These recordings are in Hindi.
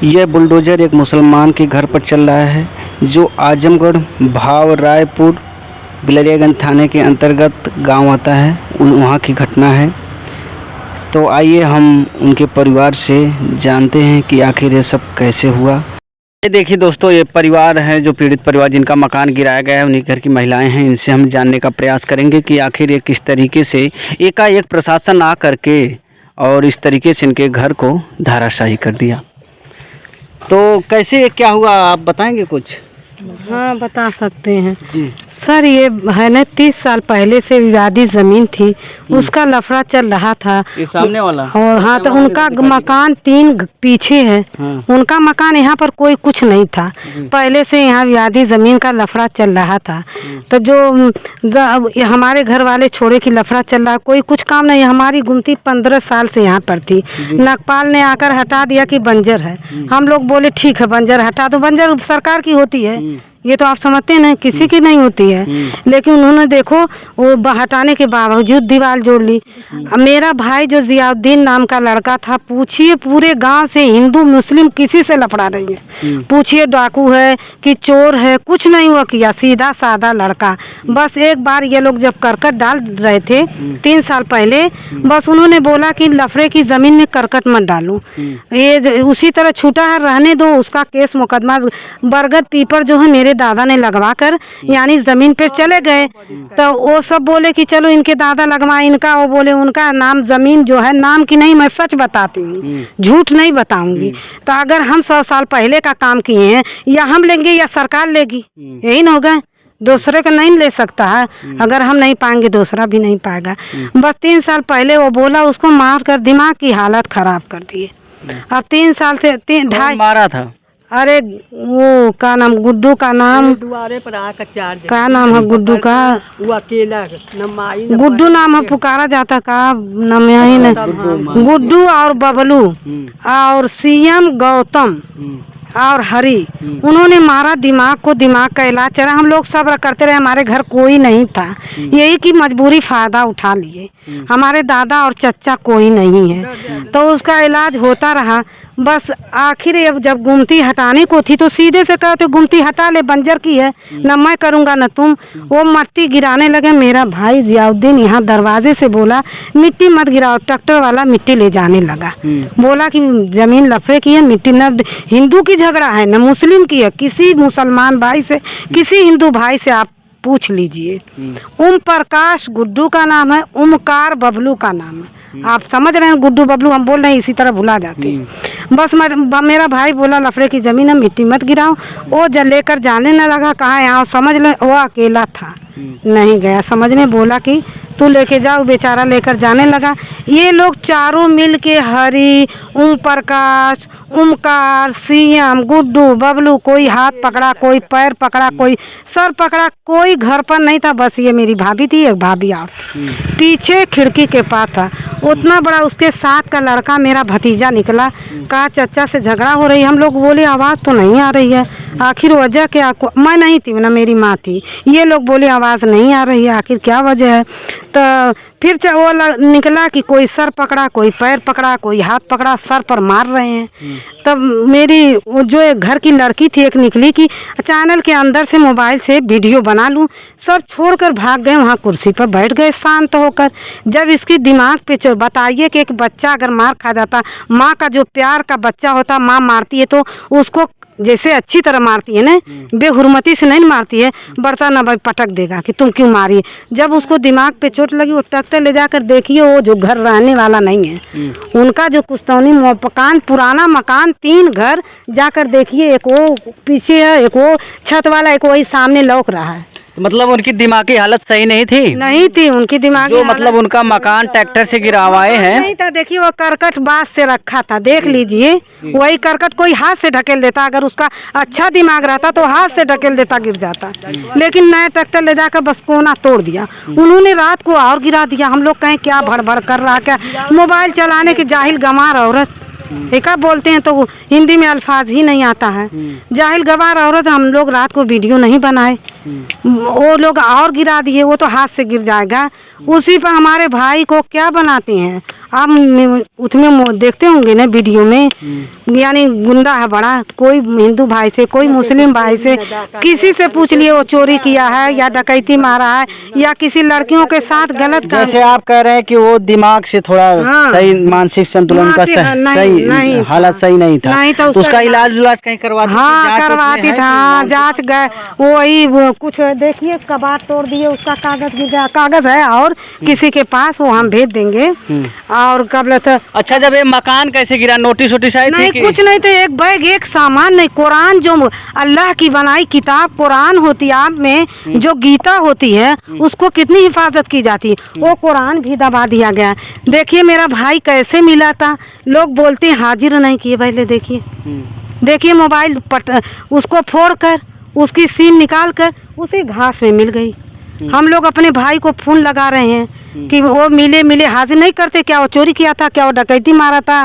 यह बुलडोज़र एक मुसलमान के घर पर चल रहा है जो आजमगढ़ भाव रायपुर बिलरियागंज थाने के अंतर्गत गांव आता है। वहां की घटना है। तो आइए हम उनके परिवार से जानते हैं कि आखिर ये सब कैसे हुआ। ये देखिए दोस्तों, ये परिवार है जो पीड़ित परिवार जिनका मकान गिराया गया है, उन्हीं घर की महिलाएं हैं। इनसे हम जानने का प्रयास करेंगे कि आखिर ये किस तरीके से एकाएक प्रशासन आ करके और इस तरीके से इनके घर को धराशायी कर दिया। तो कैसे क्या हुआ, आप बताएंगे कुछ? हाँ, बता सकते हैं जी। सर। ये है ना 30 साल पहले से विवादित ज़मीन थी, उसका लफड़ा चल रहा था। ये सामने वाला? और हाँ, तो उनका मकान 3 पीछे है। हाँ। उनका मकान यहाँ पर कोई कुछ नहीं था। पहले से यहाँ विवादित ज़मीन का लफड़ा चल रहा था। तो जो हमारे घर वाले छोड़े की लफड़ा चल रहा, कोई कुछ काम नहीं। हमारी गुमती 15 साल से यहाँ पर थी। नगपाल ने आकर हटा दिया कि बंजर है। हम लोग बोले ठीक है, बंजर हटा दो। बंजर सरकार की होती है, ये तो आप समझते हैं ना, किसी की नहीं होती है। लेकिन उन्होंने देखो वो हटाने के बावजूद दीवार जोड़ ली। मेरा भाई जो जियाउद्दीन नाम का लड़का था, पूछिए पूरे गांव से हिंदू मुस्लिम किसी से लफड़ा नहीं है। पूछिए डाकू है कि चोर है, कुछ नहीं हुआ किया। सीधा साधा लड़का। बस एक बार ये लोग जब करकट डाल रहे थे 3 साल पहले, बस उन्होंने बोला कि लफड़े की जमीन में करकट मत डालूं, ये उसी तरह छूटा है रहने दो। उसका केस मुकदमा बरगद पीपर जो है मेरे दादा ने लगवा कर यानी जमीन पे चले गए। तो वो सब बोले कि चलो इनके दादा लगवाए, इनका वो बोले उनका नाम जमीन जो है नाम की नहीं, मैं सच बताती हूँ, झूठ नहीं बताऊंगी। तो अगर हम 100 साल पहले का काम किए हैं, या हम लेंगे या सरकार लेगी, यही ना होगा। दूसरे को नहीं ले सकता है। अगर हम नहीं पाएंगे दूसरा भी नहीं पाएगा। बस 3 साल पहले वो बोला, उसको मार कर दिमाग की हालत खराब कर दिए। अब 3 साल से 2.5 मारा था। अरे वो का नाम, गुड्डू का नाम, दुआरे पर आकर चार क्या नाम है गुड्डू का? वो अकेला गुड्डू नाम है, पुकारा जाता का नाम यही न, गुड्डू और बबलू और सीएम गौतम और हरी, उन्होंने मारा। दिमाग को, दिमाग का इलाज चला। हम लोग सब्र करते रहे, हमारे घर कोई नहीं था। यही की मजबूरी फायदा उठा लिए। हमारे दादा और चचा कोई नहीं है, तो उसका इलाज होता रहा। बस आखिर जब गुमती हटाने को थी तो सीधे से कहते गुमती हटा ले, बंजर की है, न मैं करूँगा न तुम। वो मिट्टी गिराने लगे। मेरा भाई जियाउद्दीन यहाँ दरवाजे से बोला मिट्टी मत गिराओ। ट्रैक्टर वाला मिट्टी ले जाने लगा। बोला कि जमीन लफड़े की है, मिट्टी न हिंदू की झगड़ा है न मुस्लिम की है। किसी मुसलमान भाई से, किसी हिंदू भाई से आप पूछ लीजिए। ओम प्रकाश गुड्डू का नाम है, ओमकार बबलू का नाम है। आप समझ रहे हैं, गुड्डू बबलू हम बोल रहे हैं, इसी तरह भुला जाते हैं। बस मेरा भाई बोला लफड़े की जमीन है, मिट्टी मत गिराओ। वो लेकर जाने न लगा। कहाँ यहाँ समझ ले, वो अकेला था, नहीं गया समझने। बोला कि तू लेके जाओ, बेचारा लेकर जाने लगा। ये लोग चारों मिल के, हरी, ओम प्रकाश, ओमकार, सीएम, गुड्डू, बबलू, कोई हाथ पकड़ा, कोई पैर पकड़ा, कोई सर पकड़ा, कोई घर पर नहीं था। बस ये मेरी भाभी थी, एक भाभी और थी, पीछे खिड़की के पास था। उतना बड़ा उसके साथ का लड़का मेरा भतीजा निकला। कहा चचा से झगड़ा हो रही। हम लोग बोले आवाज़ तो नहीं आ रही है, आखिर वजह क्या? मैं नहीं थी ना, मेरी माँ थी। ये लोग बोले आवाज़ नहीं आ रही है, आखिर क्या वजह है? तो फिर वो निकला कि कोई सर पकड़ा, कोई पैर पकड़ा, कोई हाथ पकड़ा, सर पर मार रहे हैं। तब मेरी जो घर की लड़की थी एक निकली कि चैनल के अंदर से मोबाइल से वीडियो बना लूं। सब छोड़कर भाग गए, वहाँ कुर्सी पर बैठ गए शांत होकर। जब इसकी दिमाग पे बताइए कि एक बच्चा अगर मार खा जाता, माँ का जो प्यार का बच्चा होता, माँ मारती है तो उसको जैसे अच्छी तरह मारती है ना, बेहुरमती से नहीं मारती है। बढ़ता ना भाई पटक देगा कि तुम क्यों मारी। जब उसको दिमाग पे चोट लगी, वो ट्रैक्टर ले जाकर देखिए, वो जो घर रहने वाला नहीं है, उनका जो कुस्तौनी मकान, पुराना मकान, 3 घर जाकर देखिए, एक वो पीछे है, एक वो छत वाला, एक वही सामने लौक रहा है। मतलब उनकी दिमागी हालत सही नहीं थी? नहीं थी उनकी दिमागी जो मतलब उनका मकान ट्रैक्टर से गिरावाए हैं। नहीं था। देखिए वो करकट बांस से रखा था, देख लीजिए। वही करकट कोई हाथ से ढकेल देता, अगर उसका अच्छा दिमाग रहता तो हाथ से ढकेल देता, गिर जाता। लेकिन नया ट्रैक्टर ले जाकर बस कोना तोड़ दिया उन्होंने। रात को और गिरा दिया। हम लोग कहें क्या भड़बड़ कर रहा, क्या मोबाइल चलाने की जाहिल गंवार औरत। एका बोलते हैं तो हिंदी में अल्फाज ही नहीं आता है। जाहिल गंवार औरत। हम लोग रात को वीडियो नहीं बनाए। वो लोग और गिरा दिए, वो तो हाथ से गिर जाएगा। उसी पर हमारे भाई को क्या बनाते हैं आप उसमें देखते होंगे ना वीडियो में, यानी गुंडा है बड़ा, कोई हिंदू भाई से कोई मुस्लिम भाई से किसी से पूछ लिए वो चोरी किया है या डकैती मारा है या किसी लड़कियों के साथ गलत काम। जैसे आप कह रहे हैं कि वो दिमाग से थोड़ा हाँ। सही मानसिक संतुलन का सही हालत सही नहीं था, नहीं तो उसका इलाज कहीं करवाती? हाँ करवाती था, जांच गए वही कुछ देखिए कबाड़ तोड़ दिए, उसका कागज गिर गया, कागज है और किसी के पास, वो हम भेज देंगे। और कब था। अच्छा, जब ये मकान कैसे गिरा, नोटिस वोटिस आई थी? नहीं कुछ नहीं थे, एक बैग एक सामान नहीं, कुरान जो अल्लाह की बनाई किताब कुरान होती है, आप में जो गीता होती है उसको कितनी हिफाजत की जाती है, वो कुरान भी दबा दिया गया। देखिए मेरा भाई कैसे मिला था, लोग बोलते हैं हाजिर नहीं किए, पहले देखिए मोबाइल उसको फोड़ कर उसकी सिम निकाल कर उसी घास में मिल गई। हम लोग अपने भाई को फोन लगा रहे हैं कि वो मिले हाजिर नहीं करते, क्या वो चोरी किया था, क्या वो डकैती मारा था।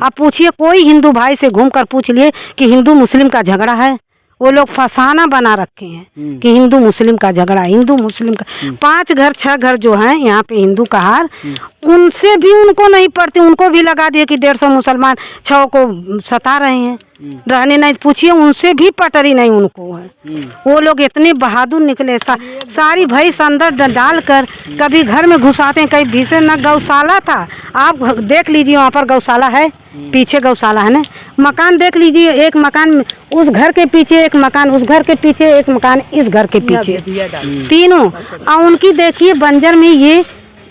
आप पूछिए कोई हिंदू भाई से घूमकर पूछ लिए कि हिंदू मुस्लिम का झगड़ा है, वो लोग फसाना बना रखे हैं कि हिंदू मुस्लिम का झगड़ा, हिंदू मुस्लिम का। 5 घर 6 घर जो हैं यहाँ पे हिंदू का हार, उनसे भी उनको नहीं पड़ते, उनको भी लगा दिए कि 150 मुसलमान 6 को सता रहे हैं, रहने नहीं, पूछिए उनसे भी पटरी नहीं उनको है। वो लोग इतने बहादुर निकले, सारी भैंस अंदर डाल कर कभी घर में घुसाते हैं, कहीं भीसे न गौशाला था, आप देख लीजिए वहाँ पर गौशाला है, पीछे गौशाला है ना, मकान देख लीजिए, एक मकान उस घर के पीछे, एक मकान उस घर के पीछे, एक मकान इस घर के पीछे, तीनों। और उनकी देखिए बंजर में ये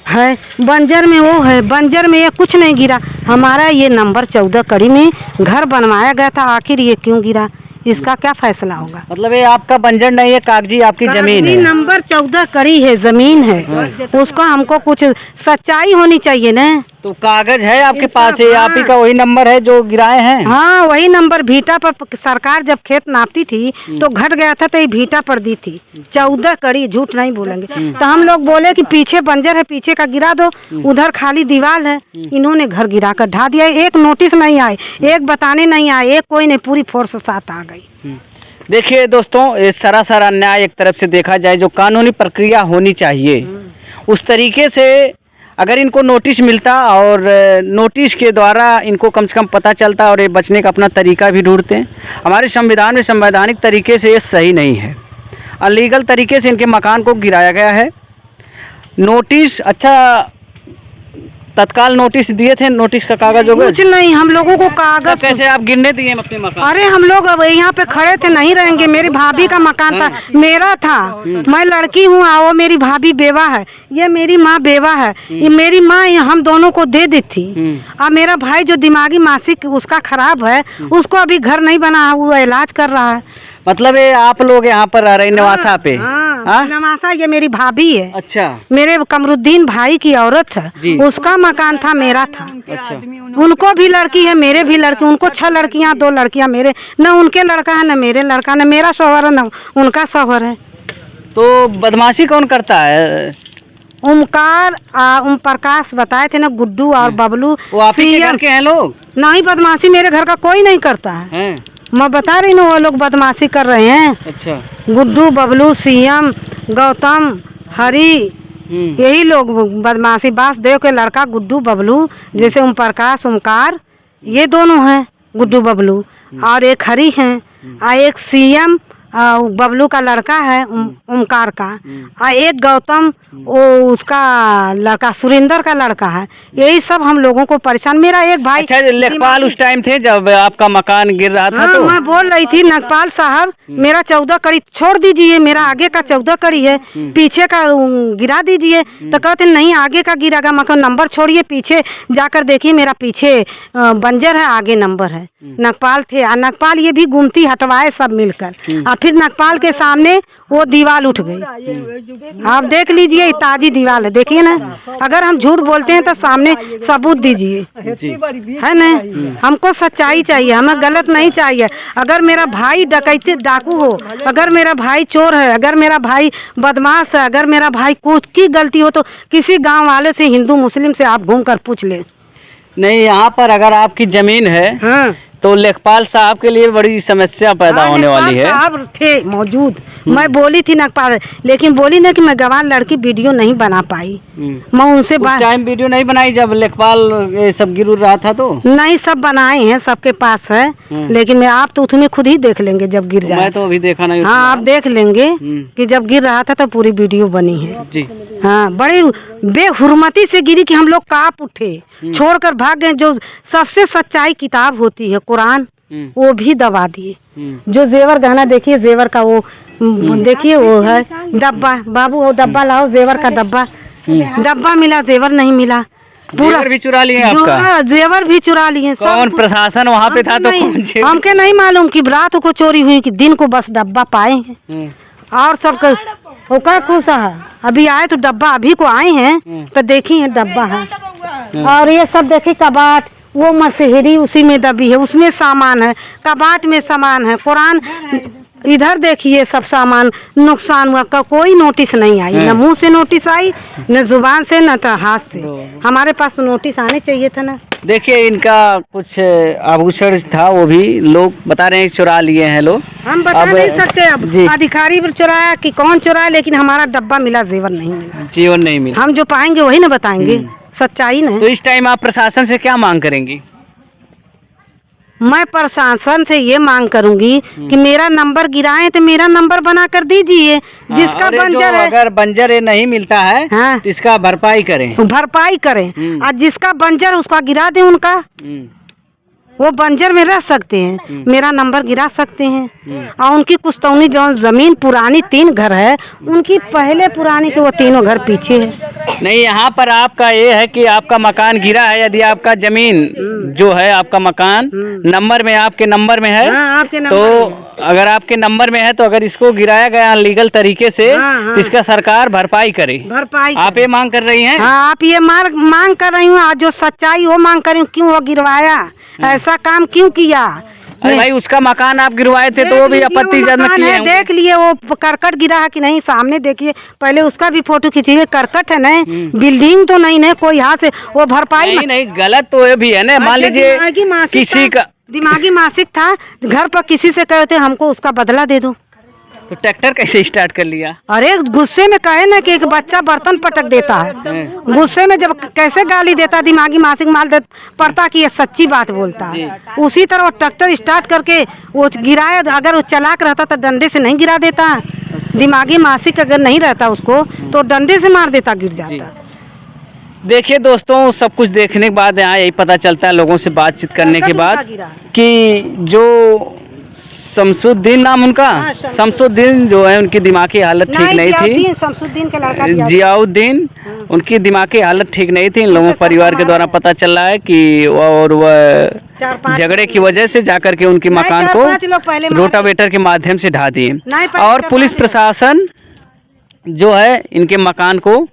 है, बंजर में वो है, बंजर में ये कुछ नहीं गिरा। हमारा ये नंबर 14 कड़ी में घर बनवाया गया था, आखिर ये क्यों गिरा, इसका क्या फैसला होगा? मतलब ये आपका बंजर नहीं है, कागजी आपकी जमीन है। नंबर 14 कड़ी है, जमीन है, उसका हमको कुछ सच्चाई होनी चाहिए ना। तो कागज है आपके पास है, आप ही का वही नंबर है जो गिराए हैं? हाँ वही नंबर, भीटा पर सरकार जब खेत नापती थी तो घट गया था, तो ये भीटा पर दी थी 14 कड़ी, झूठ नहीं बोलेंगे। तो हम लोग बोले कि पीछे बंजर है, पीछे का गिरा दो, उधर खाली दीवार है, इन्होंने घर गिरा कर ढा दिया। एक नोटिस नहीं आए, एक बताने नहीं आए, एक कोई नहीं, पूरी फोर्स साथ आ गई। देखिए दोस्तों, ये सरासर अन्याय एक तरफ से देखा जाए, जो कानूनी प्रक्रिया होनी चाहिए उस तरीके से अगर इनको नोटिस मिलता और नोटिस के द्वारा इनको कम से कम पता चलता और ये बचने का अपना तरीका भी ढूंढते हैं। हमारे संविधान में संवैधानिक तरीके से ये सही नहीं है, अनलीगल तरीके से इनके मकान को गिराया गया है। नोटिस, अच्छा तत्काल नोटिस दिए थे, नोटिस का कागज हो गया? कुछ नहीं, हम लोगों को कागज कैसे आप गिरने दिए अपने मकान? अरे हम लोग अब यहाँ पे खड़े थे, नहीं रहेंगे, मेरी भाभी का मकान था, मेरा था, मैं लड़की हूँ, वो मेरी भाभी बेवा है, ये मेरी माँ बेवा है, ये मेरी माँ हम दोनों को दे दी थी। अब मेरा भाई जो दिमागी मानसिक उसका खराब है, उसको अभी घर नहीं बना, वो इलाज कर रहा है। मतलब ये आप लोग यहाँ पर रह रहे नवासा पे? हाँ, नवासा, ये मेरी भाभी है। अच्छा, मेरे कमरुद्दीन भाई की औरत है, उसका मकान था, मेरा था। अच्छा, उनको भी लड़की है, मेरे भी लड़की, उनको 6 लड़कियां, 2 लड़कियां मेरे, न उनके लड़का है, न मेरे लड़का, न मेरा शौहर है, न उनका शौहर है। तो बदमाशी कौन करता है? ओम प्रकाश बताए थे ना, गुड्डू और बबलू। वो आप ही के घर के हैं लोग? नहीं, बदमाशी मेरे घर का कोई नहीं करता है। मैं बता रही हूँ, वो लोग बदमाशी कर रहे हैं। अच्छा, गुड्डू, बबलू, सीएम, गौतम, हरी, यही लोग बदमाशी। बासदेव के लड़का गुड्डू बबलू, जैसे ओम प्रकाश ओमकार, ये दोनों हैं गुड्डू बबलू, और एक हरी हैं, और एक सीएम बबलू का लड़का है ओमकार का, और एक गौतम वो उसका लड़का सुरेंद्र का लड़का है। यही सब हम लोगों को परेशान। मेरा एक भाई, अच्छा, लेखपाल उस टाइम थे जब आपका मकान गिर रहा था? हाँ, तो मैं बोल रही थी लेखपाल साहब, मेरा 14 कड़ी छोड़ दीजिए, मेरा आगे का 14 कड़ी है, पीछे का गिरा दीजिए। तो कहते नहीं, आगे का गिरागा, मगर नंबर छोड़िए, पीछे जाकर देखिए, मेरा पीछे बंजर है, आगे नंबर है। नकपाल थे, और नकपाल ये भी गुमती हटवाए सब मिलकर, और फिर नकपाल के सामने वो दीवार उठ गई। आप देख लीजिए, ताजी दीवार है, देखिए ना। अगर हम झूठ बोलते हैं तो सामने सबूत दीजिए, है ना। हमको सच्चाई चाहिए, हमें गलत नहीं चाहिए। अगर मेरा भाई डकैती डाकू हो, अगर मेरा भाई चोर है, अगर मेरा भाई बदमाश है, अगर मेरा भाई कुछ की गलती हो, तो किसी गांव वाले से, हिंदू मुस्लिम से आप घूम कर पूछ ले। नहीं, यहाँ पर अगर आपकी जमीन है, हाँ, तो लेखपाल साहब के लिए बड़ी समस्या पैदा होने वाली है। साहब थे मौजूद, मैं बोली थी लेखपाल, लेकिन बोली ना कि मैं गवार लड़की वीडियो नहीं बना पाई। मैं उनसे टाइम वीडियो नहीं बनाई जब लेखपाल ये सब गिर रहा था तो नहीं, सब बनाए हैं, सबके पास है, लेकिन मैं आप तो उसमें खुद ही देख लेंगे जब गिर जाए। मैं तो अभी देखा नहीं। हाँ, आप देख लेंगे कि जब गिर रहा था तो पूरी वीडियो बनी है जी। हाँ, बड़ी बेहुरमती से गिरी कि हम लोग कांप उठे, छोड़कर भाग गए। जो सबसे सच्चाई किताब होती है कुरान, वो भी दबा दिए। जो जेवर गहना देखिए, जेवर का वो देखिए, वो है डब्बा, बाबू वो डब्बा लाओ, जेवर का डब्बा, डब्बा मिला, जेवर नहीं मिला। जेवर भी चुरा लिए आपका? जेवर भी चुरा लिए। कौन प्रशासन वहाँ पे था? तो हमके नहीं मालूम कि रात को चोरी हुई कि दिन को बस डब्बा पाए हैं। और सबका होका खुश है, अभी आए तो डब्बा अभी को आए हैं तो देखी है डब्बा है। और ये सब देखी कबाट, वो मसहरी उसी में दबी है, उसमें सामान है, कबाट में सामान है, कुरान इधर देखिए, सब सामान नुकसान हुआ का कोई नोटिस नहीं आई, न मुंह से नोटिस आई, न जुबान से, न तो हाथ से। हमारे पास नोटिस आने चाहिए था ना। देखिए, इनका कुछ आभूषण था, वो भी लोग बता रहे हैं चुरा लिए हैं लोग। हम बता नहीं सकते अब अधिकारी भी चुराया कि कौन चुराया, लेकिन हमारा डब्बा मिला, जेवर नहीं मिला, जीवन नहीं मिला। हम जो पाएंगे वही ना बताएंगे, सच्चाई नहीं। तो इस टाइम आप प्रशासन से क्या मांग करेंगी? मैं प्रशासन से ये मांग करूंगी कि मेरा नंबर गिराएं तो मेरा नंबर बना कर दीजिए। जिसका बंजर है, अगर बंजर नहीं मिलता है तो इसका भरपाई करें, भरपाई करें। और जिसका बंजर उसका गिरा दें, उनका वो बंजर में रह सकते हैं, मेरा नंबर गिरा सकते हैं। और उनकी कुस्तौनी जो जमीन पुरानी 3 घर है, उनकी पहले पुरानी के वो 3 घर पीछे है। नहीं, यहाँ पर आपका ये है कि आपका मकान गिरा है, यदि आपका जमीन जो है, आपका मकान नंबर में, आपके नंबर में है, आपके नंबर तो अगर आपके नंबर में है तो अगर इसको गिराया गया लीगल तरीके से तो इसका सरकार भरपाई करे। भरपाई आप ये मांग कर रही हैं? हाँ, आप ये मांग कर रही हूँ, जो सच्चाई वो मांग कर रही हूँ। क्यों वो गिरवाया, ऐसा काम क्यों किया? अरे भाई, उसका मकान आप गिरवाए थे तो वो भी आपत्तिजनक किए हैं। देख लिए वो करकट गिरा है कि नहीं, सामने देखिए, पहले उसका भी फोटो खींचिए। करकट है नहीं, बिल्डिंग तो नहीं है कोई, हाथ से वो भरपाई नहीं, गलत तो ये भी है ना। मान लीजिए किसी का दिमागी मासिक था, घर पर किसी से कहते हमको उसका बदला दे दो, तो ट्रैक्टर कैसे स्टार्ट कर लिया? अरे गुस्से में कहे ना कि एक बच्चा बर्तन पटक देता है, गुस्से में जब कैसे गाली देता, दिमागी मासिक माल दे पड़ता कि ये सच्ची बात बोलता है। उसी तरह वो ट्रैक्टर स्टार्ट करके वो गिराया, अगर वो चलाक रहता तो डंडे से नहीं गिरा देता। दिमागी मासिक अगर नहीं रहता उसको तो डंडे से मार देता, गिर जाता। देखिए दोस्तों, सब कुछ देखने के बाद यहाँ यही पता चलता है, लोगों से बातचीत करने के बाद, कि जो शमसुद्दीन नाम उनका, शमसुद्दीन जो है, उनकी दिमागी हालत ठीक नहीं थी। शमसुद्दीन का लड़का जियाउद्दीन, उनकी दिमागी हालत ठीक नहीं थी। इन लोगों परिवार के द्वारा पता चल रहा है कि और वह झगड़े की वजह से जाकर के उनके मकान को रोटावेटर के माध्यम से ढा दिए। और पुलिस प्रशासन जो है, इनके मकान को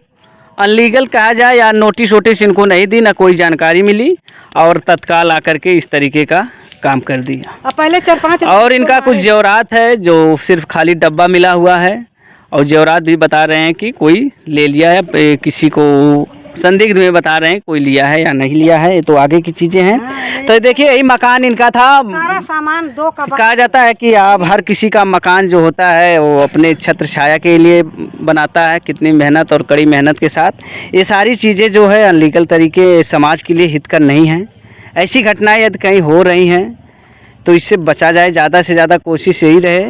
अनलीगल कहा जाए या नोटिस वोटिस इनको नहीं दी, ना कोई जानकारी मिली, और तत्काल आकर के इस तरीके का काम कर दिया। पहले 4-5 और इनका कुछ जेवरात है जो सिर्फ खाली डब्बा मिला हुआ है, और जेवरात भी बता रहे हैं कि कोई ले लिया है, किसी को संदिग्ध में बता रहे हैं कोई लिया है या नहीं लिया है, ये तो आगे की चीज़ें हैं। तो देखिए, यही मकान इनका था। सारा सामान 2 कहा जाता है कि अब हर किसी का मकान जो होता है वो अपने छत्र छाया के लिए बनाता है, कितनी मेहनत और कड़ी मेहनत के साथ। ये सारी चीज़ें जो है अनलीगल तरीके समाज के लिए हितकर नहीं हैं। ऐसी घटनाएं यदि कहीं हो रही हैं तो इससे बचा जाए। ज़्यादा से ज़्यादा कोशिश यही रहे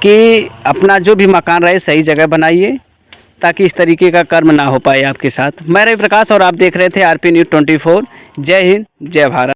कि अपना जो भी मकान रहे सही जगह बनाइए, ताकि इस तरीके का कर्म ना हो पाए आपके साथ। मैं रवि प्रकाश और आप देख रहे थे RP News 24। जय हिंद, जय भारत।